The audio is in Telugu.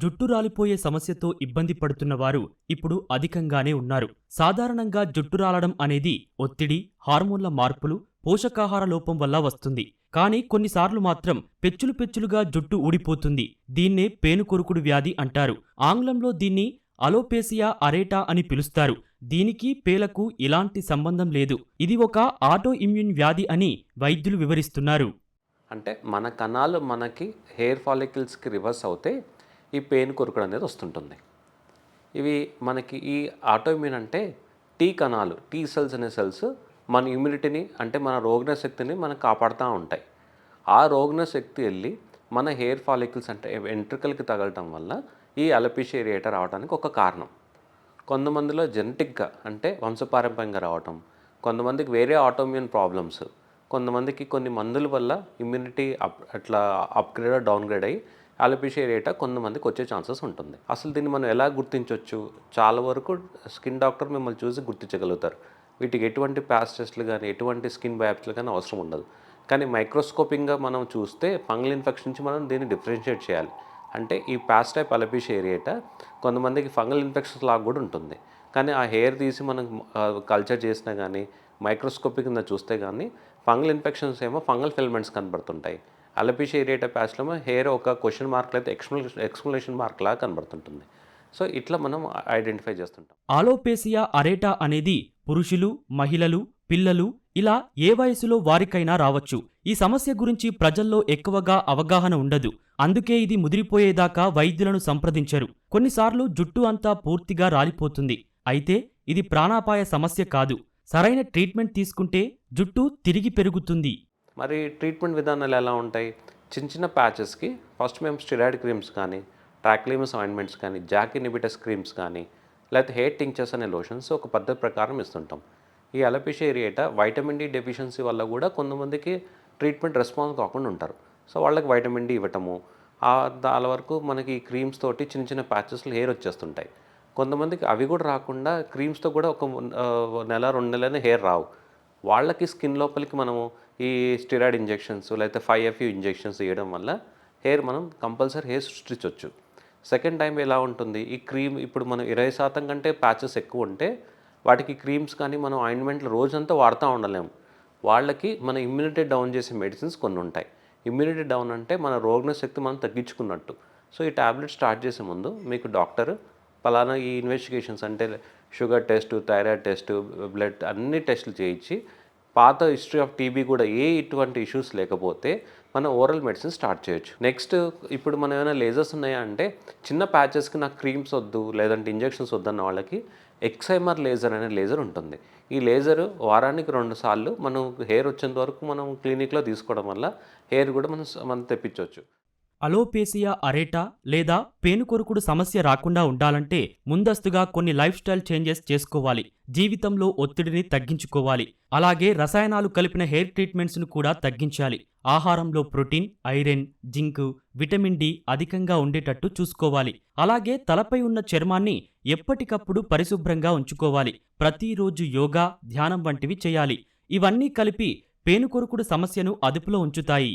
జుట్టు రాలిపోయే సమస్యతో ఇబ్బంది పడుతున్న వారు ఇప్పుడు అధికంగానే ఉన్నారు. సాధారణంగా జుట్టు రాలడం అనేది ఒత్తిడి, హార్మోన్ల మార్పులు, పోషకాహార లోపం వల్ల వస్తుంది. కానీ కొన్నిసార్లు మాత్రం పెచ్చులు పెచ్చులుగా జుట్టు ఊడిపోతుంది. దీన్నే పేనుకొరుకుడు వ్యాధి అంటారు. ఆంగ్లంలో దీన్ని అలోపేసియా అరేటా అని పిలుస్తారు. దీనికి పేలకు ఎలాంటి సంబంధం లేదు. ఇది ఒక ఆటో ఇమ్యూన్ వ్యాధి అని వైద్యులు వివరిస్తున్నారు. అంటే మన కణాలు మనకి హెయిర్ ఫాలికల్స్కి రివర్స్ అవుతే ఈ పెయిన్ కొరుకుడు అనేది వస్తుంటుంది. ఇవి మనకి ఈ ఆటోఇమ్యూన్ అంటే టీ కణాలు, టీ సెల్స్ అనే సెల్స్ మన ఇమ్యూనిటీని అంటే మన రోగనిరోధక శక్తిని మనకు కాపాడుతూ ఉంటాయి. ఆ రోగనిరోధక శక్తి వెళ్ళి మన హెయిర్ ఫాలికల్స్ అంటే వెంట్రుకలకి తగలటం వల్ల ఈ అలోపేషియా ఏరియేటా రావడానికి ఒక కారణం. కొంతమందిలో జెనెటిక్గా అంటే వంశపారంపర్యంగా రావటం, కొంతమందికి వేరే ఆటోఇమ్యూన్ ప్రాబ్లమ్స్, కొంతమందికి కొన్ని మందుల వల్ల ఇమ్యూనిటీ అట్లా అప్గ్రేడ్ డౌన్గ్రేడ్ అయ్యి అలోపేషియా ఏరియేటా కొంతమందికి వచ్చే ఛాన్సెస్ ఉంటుంది. అసలు దీన్ని మనం ఎలా గుర్తించవచ్చు? చాలా వరకు స్కిన్ డాక్టర్ మిమ్మల్ని చూసి గుర్తించగలుగుతారు. వీటికి ఎటువంటి ప్యాచ్ టెస్ట్లు కానీ ఎటువంటి స్కిన్ బయాప్సీలు కానీ అవసరం ఉండదు. కానీ మైక్రోస్కోపింగ్గా మనం చూస్తే ఫంగల్ ఇన్ఫెక్షన్ నుంచి మనం దీన్ని డిఫరెన్షియేట్ చేయాలి. అంటే ఈ ప్యాచ్ టైప్ అలోపేషియా ఏరియేటా కొంతమందికి ఫంగల్ ఇన్ఫెక్షన్స్ లాగా కూడా ఉంటుంది. కానీ ఆ హెయిర్ తీసి మనం కల్చర్ చేసినా కానీ మైక్రోస్కోపిక్ కింద చూస్తే కానీ ఫంగల్ ఇన్ఫెక్షన్స్ ఏమో ఫంగల్ ఫిలమెంట్స్ కనబడుతుంటాయి. అలోపేషియా ఏరియేటా ప్యాచ్లో హెయిర్ ఒక క్వశ్చన్ మార్క్ అయితే ఎక్స్క్లమేషన్ మార్క్ లాగా కనబడుతుంటుంది. సో ఇట్లా మనం ఐడెంటిఫై చేస్తుంటాం. అలోపేసియా అరేటా అనేది పురుషులు, మహిళలు, పిల్లలు ఇలా ఏ వయసులో వారికైనా రావచ్చు. ఈ సమస్య గురించి ప్రజల్లో ఎక్కువగా అవగాహన ఉండదు. అందుకే ఇది ముదిరిపోయేదాకా వైద్యులను సంప్రదించరు. కొన్నిసార్లు జుట్టు అంతా పూర్తిగా రాలిపోతుంది. అయితే ఇది ప్రాణాపాయ సమస్య కాదు. సరైన ట్రీట్మెంట్ తీసుకుంటే జుట్టు తిరిగి పెరుగుతుంది. మరి ట్రీట్మెంట్ విధానాలు ఎలా ఉంటాయి? చిన్న చిన్న ప్యాచెస్కి ఫస్ట్ మేము స్టెరాయిడ్ క్రీమ్స్ కానీ, ట్రాక్లిమస్ ఆయింట్మెంట్స్ కానీ, జాక్ ఇన్హిబిటర్స్ క్రీమ్స్ కానీ, లేకపోతే హెయిర్ టింక్చర్స్ అనే లోషన్స్ ఒక పద్ధతి ప్రకారం ఇస్తుంటాం. ఈ alopecia areata vitamin D deficiency వల్ల కూడా కొంతమందికి ట్రీట్మెంట్ రెస్పాన్స్ కాకుండా ఉంటారు. సో వాళ్ళకి వైటమిన్ డి ఇవ్వటము, దాని వరకు మనకి ఈ క్రీమ్స్ తోటి చిన్న చిన్న ప్యాచెస్లో హెయిర్ వచ్చేస్తుంటాయి. కొంతమందికి అవి కూడా రాకుండా క్రీమ్స్తో కూడా ఒక నెల 2 నెలలనే హెయిర్ రావు. వాళ్ళకి స్కిన్ లోపలికి మనము ఈ స్టెరాయిడ్ ఇంజెక్షన్స్ లేకపోతే 5FU ఇంజెక్షన్స్ ఇవ్వడం వల్ల హెయిర్ మనం కంపల్సరీ హెయిర్ సృష్టించవచ్చు. సెకండ్ టైం ఎలా ఉంటుంది? ఈ క్రీమ్ ఇప్పుడు మనం 20% కంటే ప్యాచెస్ ఎక్కువ ఉంటే వాటికి క్రీమ్స్ కానీ మనం ఆయింట్మెంట్లు రోజంతా వాడుతూ ఉండలేము. వాళ్ళకి మన ఇమ్యూనిటీ డౌన్ చేసే మెడిసిన్స్ కొన్ని ఉంటాయి. ఇమ్యూనిటీ డౌన్ అంటే మన రోగనిరోధక శక్తి మనం తగ్గించుకున్నట్టు. సో ఈ ట్యాబ్లెట్ స్టార్ట్ చేసే ముందు మీకు డాక్టర్ పలానా ఈ ఇన్వెస్టిగేషన్స్ అంటే sugar test, thyroid test, blood అన్ని టెస్టులు చేయించి పాత హిస్టరీ ఆఫ్ టీబీ కూడా ఇటువంటి ఇష్యూస్ లేకపోతే మనం ఓరల్ మెడిసిన్ స్టార్ట్ చేయొచ్చు. నెక్స్ట్ ఇప్పుడు మనం ఏమైనా లేజర్స్ ఉన్నాయా అంటే చిన్న ప్యాచెస్కి నాకు క్రీమ్స్ వద్దు లేదంటే ఇంజెక్షన్స్ వద్దన్న వాళ్ళకి ఎక్సైమర్ లేజర్ అనే లేజర్ ఉంటుంది. ఈ లేజర్ వారానికి 2 సార్లు మనం హెయిర్ వచ్చేంత వరకు మనం క్లినిక్లో తీసుకోవడం వల్ల హెయిర్ కూడా మనం తెప్పించవచ్చు. అలోపేసియా అరేటా లేదా పేనుకొరుకుడు సమస్య రాకుండా ఉండాలంటే ముందస్తుగా కొన్ని లైఫ్ స్టైల్ చేంజెస్ చేసుకోవాలి. జీవితంలో ఒత్తిడిని తగ్గించుకోవాలి. అలాగే రసాయనాలు కలిపిన హెయిర్ ట్రీట్మెంట్స్ను కూడా తగ్గించాలి. ఆహారంలో protein, iron, zinc, vitamin D అధికంగా ఉండేటట్టు చూసుకోవాలి. అలాగే తలపై ఉన్న చర్మాన్ని ఎప్పటికప్పుడు పరిశుభ్రంగా ఉంచుకోవాలి. ప్రతిరోజు యోగా, ధ్యానం వంటివి చేయాలి. ఇవన్నీ కలిపి పేనుకొరుకుడు సమస్యను అదుపులో ఉంచుతాయి.